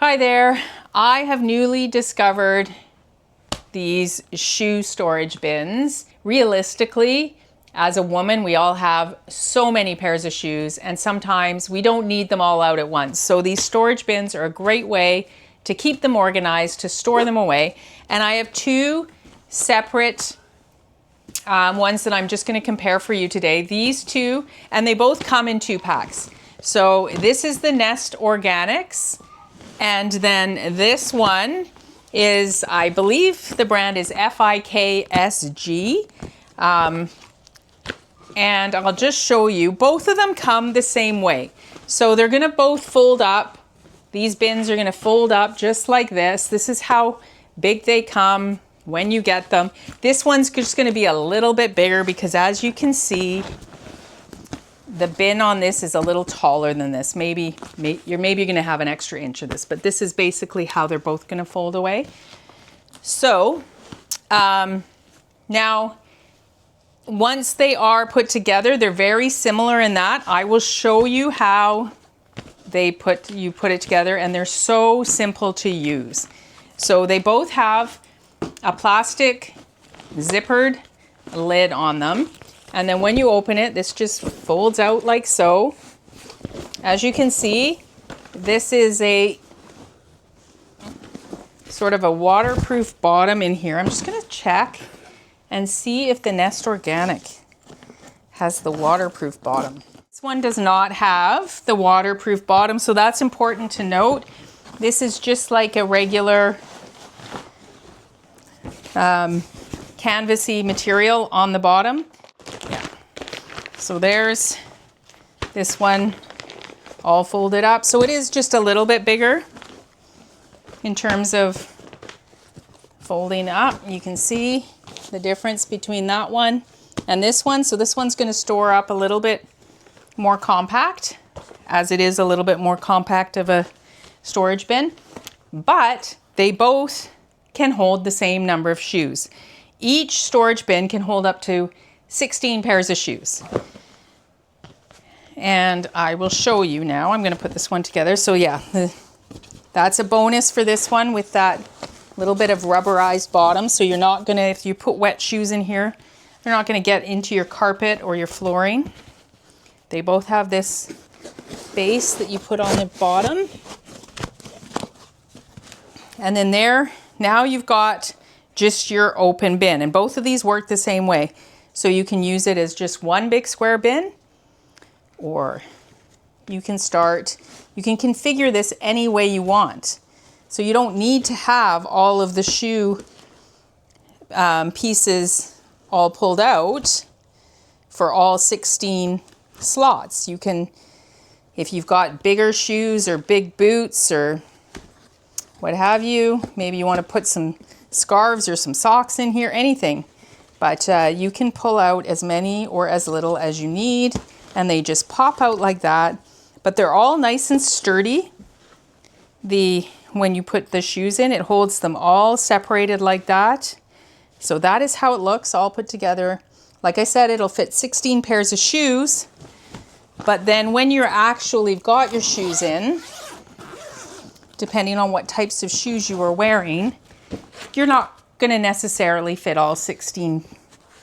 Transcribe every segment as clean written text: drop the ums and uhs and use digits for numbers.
Hi there. I have newly discovered these shoe storage bins. Realistically, as a woman, we all have so many pairs of shoes, and sometimes we don't need them all out at once. So these storage bins are a great way to keep them organized, to store them away. And I have two separate ones that I'm just going to compare for you today. These two, and they both come in 2-packs. So this is the NestOrganix, and then this one is, I believe the brand is FIKSG. And I'll just show you, both of them come the same way. So they're gonna both fold up. These bins are gonna fold up just like this. This is how big they come when you get them. This one's just gonna be a little bit bigger because, as you can see, the bin on this is a little taller than this. Maybe you're gonna have an extra inch of this, but this is basically how they're both gonna fold away. So now, once they are put together, they're very similar in that. I will show you how you put it together, and they're so simple to use. So they both have a plastic zippered lid on them. And then when you open it, this just folds out like so. As you can see, this is a sort of a waterproof bottom in here. I'm just gonna check and see if the NestOrganix has the waterproof bottom. This one does not have the waterproof bottom, so that's important to note. This is just like a regular canvasy material on the bottom. Yeah. So there's this one all folded up. So it is just a little bit bigger in terms of folding up. You can see the difference between that one and this one. So this one's going to store up a little bit more compact, as it is a little bit more compact of a storage bin, but they both can hold the same number of shoes. Each storage bin can hold up to 16 pairs of shoes. And I will show you now. I'm going to put this one together. So yeah, that's a bonus for this one with that little bit of rubberized bottom. So you're not going to, if you put wet shoes in here, they're not going to get into your carpet or your flooring. They both have this base that you put on the bottom. And then there, now you've got just your open bin, and both of these work the same way. So you can use it as just one big square bin, or you can configure this any way you want. So you don't need to have all of the shoe pieces all pulled out for all 16 slots. You can, if you've got bigger shoes or big boots or what have you, maybe you want to put some scarves or some socks in here, anything. But you can pull out as many or as little as you need, and they just pop out like that. But they're all nice and sturdy. When you put the shoes in, it holds them all separated like that. So that is how it looks all put together. Like I said, it'll fit 16 pairs of shoes. But then when you're actually got your shoes in, depending on what types of shoes you are wearing, you're not going to necessarily fit all 16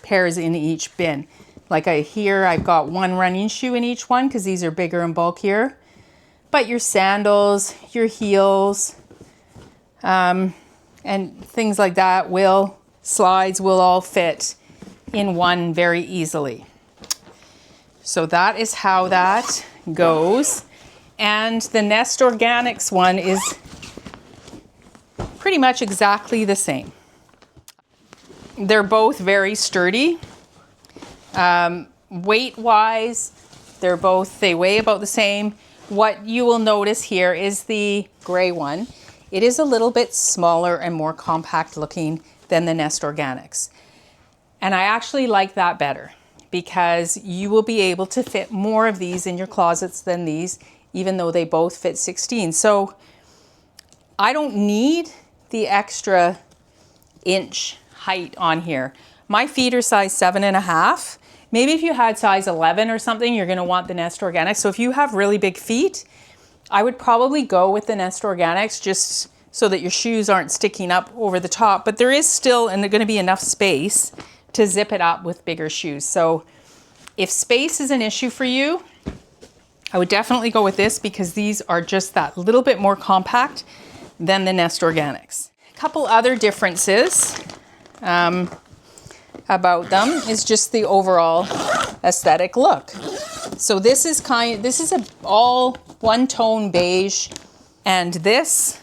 pairs in each bin. Like I've got one running shoe in each one because these are bigger and bulkier. But your sandals, your heels, and things like that slides will all fit in one very easily. So that is how that goes. And the NestOrganix one is pretty much exactly the same. They're both very sturdy. Weight-wise, they weigh about the same. What you will notice here is the gray one. It is a little bit smaller and more compact looking than the NestOrganix. And I actually like that better because you will be able to fit more of these in your closets than these, even though they both fit 16. So I don't need the extra inch height on here. My feet are size 7.5. Maybe if you had size 11 or something, you're going to want the NestOrganix. So if you have really big feet, I would probably go with the NestOrganix just so that your shoes aren't sticking up over the top, but there is still, and there's going to be enough space to zip it up with bigger shoes. So if space is an issue for you, I would definitely go with this because these are just that little bit more compact than the NestOrganix. A couple other differences about them is just the overall aesthetic look. So this is a all one-tone beige, and this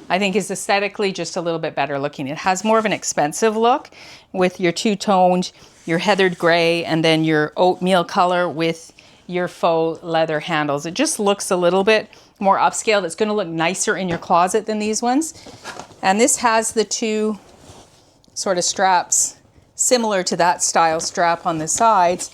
I think is aesthetically just a little bit better looking. It has more of an expensive look with your two-toned, your heathered gray, and then your oatmeal color with your faux leather handles. It just looks a little bit more upscale. It's going to look nicer in your closet than these ones. And this has the two sort of straps similar to that style strap on the sides,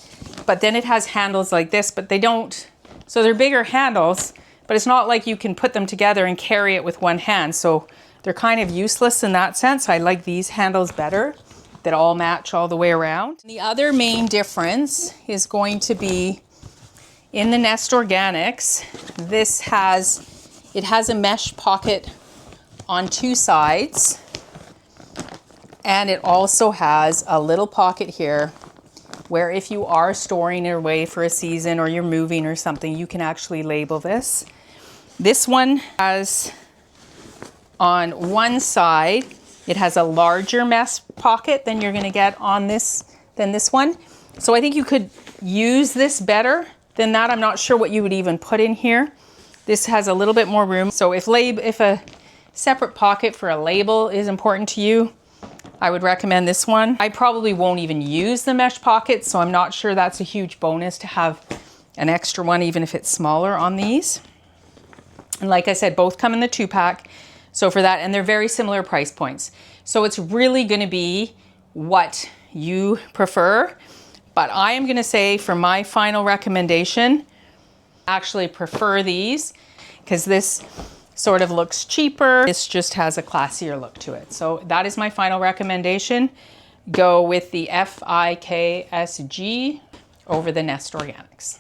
but then it has handles like this, but they don't, so they're bigger handles, but it's not like you can put them together and carry it with one hand. So they're kind of useless in that sense. I like these handles better that all match all the way around. The other main difference is going to be in the NestOrganix, it has a mesh pocket on two sides, and it also has a little pocket here where if you are storing it away for a season or you're moving or something, you can actually label this. This one has, on one side, it has a larger mesh pocket than you're gonna get on this one. So I think you could use this better than that. I'm not sure what you would even put in here. This has a little bit more room. So if a separate pocket for a label is important to you, I would recommend this one. I probably won't even use the mesh pocket, so I'm not sure that's a huge bonus to have an extra one, even if it's smaller on these. And like I said, both come in the 2-pack. So for that, and they're very similar price points. So it's really gonna be what you prefer. But I am gonna say for my final recommendation, actually prefer these because this sort of looks cheaper. This just has a classier look to it. So that is my final recommendation. Go with the FIKSG over the NestOrganix.